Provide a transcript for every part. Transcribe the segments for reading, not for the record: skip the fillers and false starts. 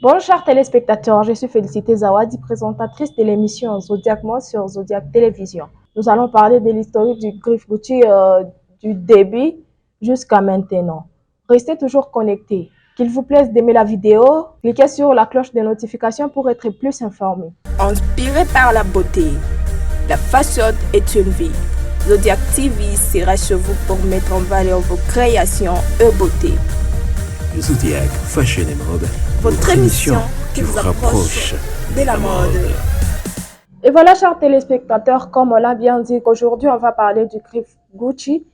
Bonjour chers téléspectateurs, je suis Félicité Zawadi, présentatrice de l'émission Zodiac Mode sur Zodiac Télévision. Nous allons parler de l'historique du Griffe Gucci du début jusqu'à maintenant. Restez toujours connectés. Qu'il vous plaise d'aimer la vidéo, cliquez sur la cloche de notification pour être plus informé. Inspiré par la beauté, la fashion est une vie. Zodiac TV sera chez vous pour mettre en valeur vos créations et beauté. Zodiac Fashion et Mode, Votre émission qui vous rapproche de la mode. Et voilà, chers téléspectateurs, comme on l'a bien dit, qu'aujourd'hui on va parler du Griffe Gucci.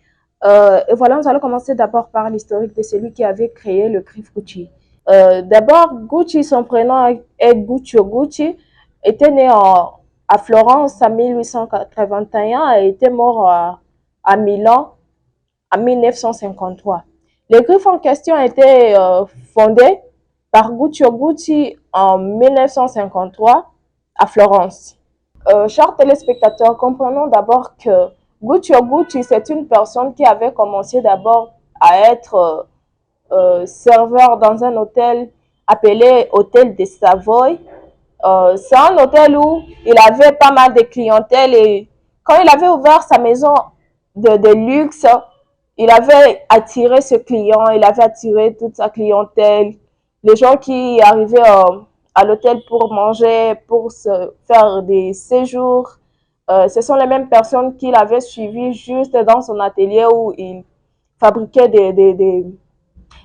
Et voilà, nous allons commencer d'abord par l'historique de celui qui avait créé le Griffe Gucci. D'abord, Gucci, son prénom est Guccio Gucci, était né à Florence en 1881 et était mort à Milan en 1953. Les griffes en question étaient fondées par Guccio Gucci en 1953 à Florence. Chers téléspectateurs, comprenons d'abord que Guccio Gucci, c'est une personne qui avait commencé d'abord à être serveur dans un hôtel appelé Hôtel de Savoie. C'est un hôtel où il avait pas mal de clientèle et quand il avait ouvert sa maison de luxe, il avait attiré ce client, il avait attiré toute sa clientèle, les gens qui arrivaient à l'hôtel pour manger, pour se faire des séjours. Ce sont les mêmes personnes qu'il avait suivies juste dans son atelier où il fabriquait des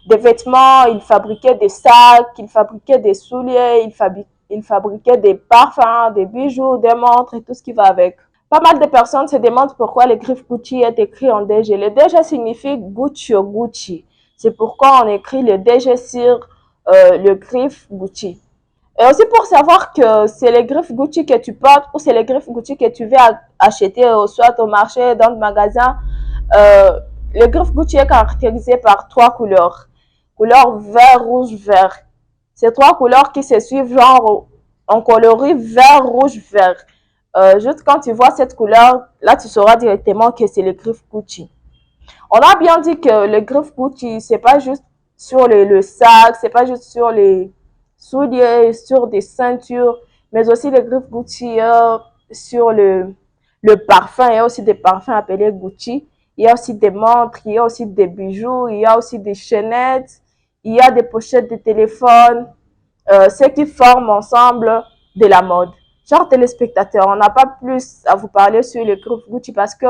vêtements, il fabriquait des sacs, il fabriquait des souliers, il fabriquait des parfums, des bijoux, des montres et tout ce qui va avec. Pas mal de personnes se demandent pourquoi le griffe Gucci est écrit en DG. Le DG signifie Guccio Gucci. C'est pourquoi on écrit le DG sur le griffe Gucci. Et aussi pour savoir que c'est le griffe Gucci que tu portes ou c'est le griffe Gucci que tu veux acheter soit au marché, dans le magasin. Le griffe Gucci est caractérisé par 3 couleurs. Couleur vert, rouge, vert. Ces 3 couleurs qui se suivent genre en coloris vert, rouge, vert. Juste quand tu vois cette couleur, là tu sauras directement que c'est le griffe Gucci. On a bien dit que le griffe Gucci, c'est pas juste sur le sac, c'est pas juste sur les souliers, sur des ceintures, mais aussi le griffe Gucci sur le parfum. Il y a aussi des parfums appelés Gucci. Il y a aussi des montres, il y a aussi des bijoux, il y a aussi des chaînettes, il y a des pochettes de téléphone, ce qui forment ensemble de la mode. Chers téléspectateurs, on n'a pas plus à vous parler sur le griffe Gucci parce que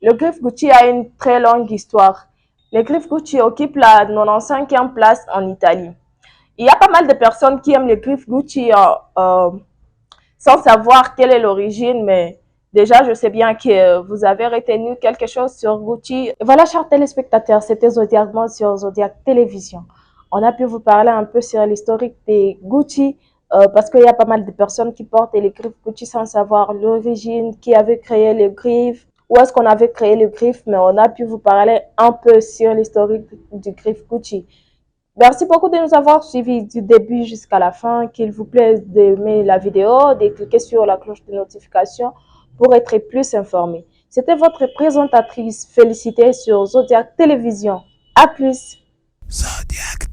le griffe Gucci a une très longue histoire. Le griffe Gucci occupe la 95e place en Italie. Il y a pas mal de personnes qui aiment le griffe Gucci sans savoir quelle est l'origine, mais déjà, je sais bien que vous avez retenu quelque chose sur Gucci. Voilà, chers téléspectateurs, c'était Zodiac Mode sur Zodiac Télévision. On a pu vous parler un peu sur l'historique des Gucci, parce qu'il y a pas mal de personnes qui portent les griffes Gucci sans savoir l'origine, qui avait créé les griffes, où est-ce qu'on avait créé le griffe, mais on a pu vous parler un peu sur l'historique du griffe Gucci. Merci beaucoup de nous avoir suivis du début jusqu'à la fin. Qu'il vous plaise d'aimer la vidéo, de cliquer sur la cloche de notification pour être plus informé. C'était votre présentatrice Félicité sur Zodiac Télévision. À plus. Zodiac